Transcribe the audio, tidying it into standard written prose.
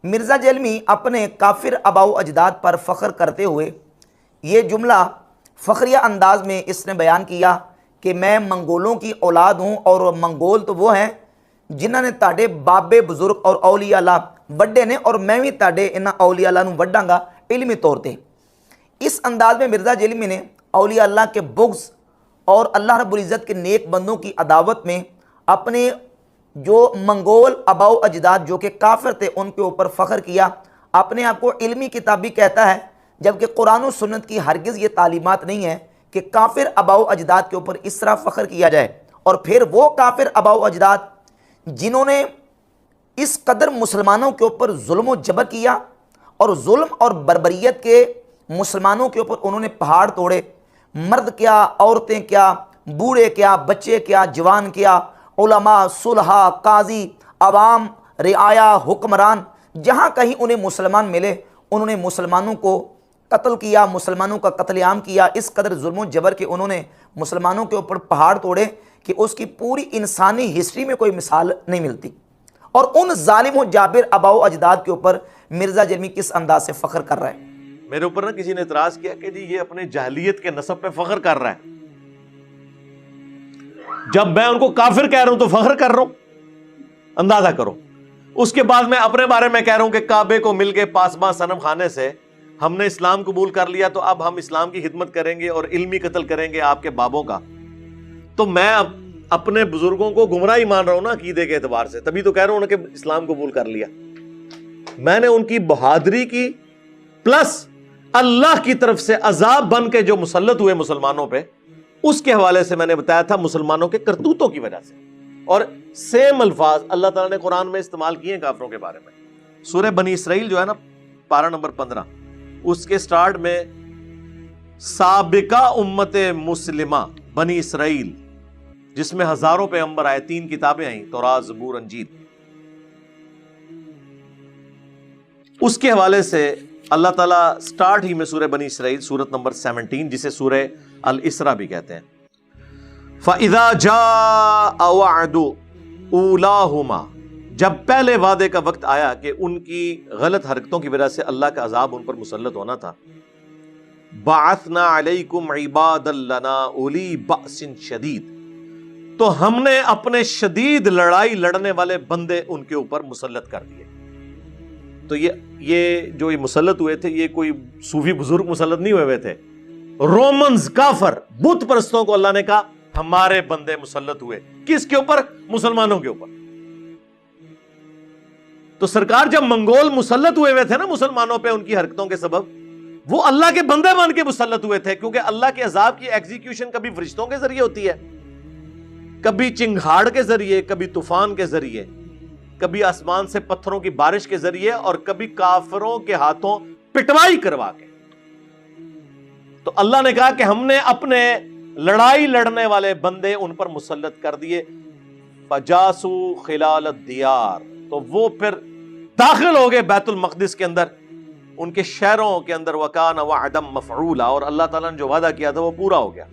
مرزا جیلمی اپنے کافر آباء و اجداد پر فخر کرتے ہوئے یہ جملہ فخریہ انداز میں اس نے بیان کیا کہ میں منگولوں کی اولاد ہوں، اور منگول تو وہ ہیں جنہاں نے تاڑے بابے بزرگ اور اولیاء اللہ وڈے نے، اور میں بھی تاڑے انہاں اولیاء اللہ نوں وڈاں گا علمی طور تے۔ اس انداز میں مرزا جیلمی نے اولیاء اللہ کے بغض اور اللہ رب العزت کے نیک بندوں کی عداوت میں اپنے جو منگول آباء و اجداد جو کہ کافر تھے ان کے اوپر فخر کیا۔ اپنے آپ کو علمی کتابی کہتا ہے، جبکہ قرآن و سنت کی ہرگز یہ تعلیمات نہیں ہے کہ کافر آباء و اجداد کے اوپر اس طرح فخر کیا جائے۔ اور پھر وہ کافر آباء و اجداد جنہوں نے اس قدر مسلمانوں کے اوپر ظلم و جبر کیا، اور ظلم اور بربریت کے مسلمانوں کے اوپر انہوں نے پہاڑ توڑے، مرد کیا، عورتیں کیا، بوڑھے کیا، بچے کیا، جوان کیا، علماء، صلحاء، قاضی، عوام، رعایا، حکمران، جہاں کہیں انہیں مسلمان ملے انہوں نے مسلمانوں کو قتل کیا، مسلمانوں کا قتل عام کیا۔ اس قدر ظلم و جبر کے انہوں نے مسلمانوں کے اوپر پہاڑ توڑے کہ اس کی پوری انسانی ہسٹری میں کوئی مثال نہیں ملتی۔ اور ان ظالم و جابر آباء و اجداد کے اوپر مرزا جیلمی کس انداز سے فخر کر رہا ہے۔ میرے اوپر نا کسی نے اعتراض کیا کہ جی یہ اپنے جاہلیت کے نسب پہ فخر کر رہا ہے، جب میں ان کو کافر کہہ رہا ہوں تو فخر کر رہا ہوں، اندازہ کرو۔ اس کے بعد میں اپنے بارے میں کہہ رہا ہوں کہ کعبے کو مل کے پاسباں صنم خانے سے ہم نے اسلام قبول کر لیا، تو اب ہم اسلام کی خدمت کریں گے اور علمی قتل کریں گے آپ کے بابوں کا۔ تو میں اب اپنے بزرگوں کو گمراہی مان رہا ہوں نا عقیدے کے اعتبار سے، تبھی تو کہہ رہا ہوں کہ اسلام قبول کر لیا۔ میں نے ان کی بہادری کی پلس اللہ کی طرف سے عذاب بن کے جو مسلط ہوئے مسلمانوں پہ، اس کے حوالے سے میں نے بتایا تھا مسلمانوں کے کرتوتوں کی وجہ سے۔ اور سیم الفاظ اللہ تعالیٰ نے قرآن میں استعمال کیے ہیں کافروں کے بارے میں۔ سورہ بنی اسرائیل جو ہے نا، پارہ نمبر 15، اس کے سٹارٹ میں سابقہ امت مسلمہ بنی اسرائیل، جس میں ہزاروں پیغمبر آئے، 3 کتابیں آئیں، تورات، زبور، انجیل، اس کے حوالے سے اللہ تعالیٰ سٹارٹ ہی میں سورہ بنی اسرائیل سورت نمبر 17 جسے سورہ الاسراء بھی کہتے ہیں، فَإِذَا جَاءَ وَعْدُ أُولَاهُمَا، جب پہلے وعدے کا وقت آیا کہ ان کی غلط حرکتوں کی وجہ سے اللہ کا عذاب ان پر مسلط ہونا تھا، بَعَثْنَا عَلَيْكُمْ عِبَادًا لَنَا أُولِي بَأْسٍ شَدِيدٍ، تو ہم نے اپنے شدید لڑائی لڑنے والے بندے ان کے اوپر مسلط کر دیے۔ تو یہ جو مسلط ہوئے تھے، یہ کوئی صوفی بزرگ مسلط نہیں ہوئے تھے، رومنز، کافر، بت پرستوں کو اللہ نے کہا ہمارے بندے مسلط ہوئے۔ کس کے اوپر؟ مسلمانوں کے اوپر۔ تو سرکار جب منگول مسلط ہوئے تھے نا مسلمانوں پہ ان کی حرکتوں کے سبب، وہ اللہ کے بندے بن کے مسلط ہوئے تھے، کیونکہ اللہ کے عذاب کی ایگزیکیوشن کبھی فرشتوں کے ذریعے ہوتی ہے، کبھی چنگھاڑ کے ذریعے، کبھی طوفان کے ذریعے، کبھی آسمان سے پتھروں کی بارش کے ذریعے، اور کبھی کافروں کے ہاتھوں پٹوائی کروا کے۔ تو اللہ نے کہا کہ ہم نے اپنے لڑائی لڑنے والے بندے ان پر مسلط کر دیے، فجاسوا خلال الدیار، تو وہ پھر داخل ہو گئے بیت المقدس کے اندر، ان کے شہروں کے اندر، وکان وعدا مفعولا، اور اللہ تعالیٰ نے جو وعدہ کیا تھا وہ پورا ہو گیا۔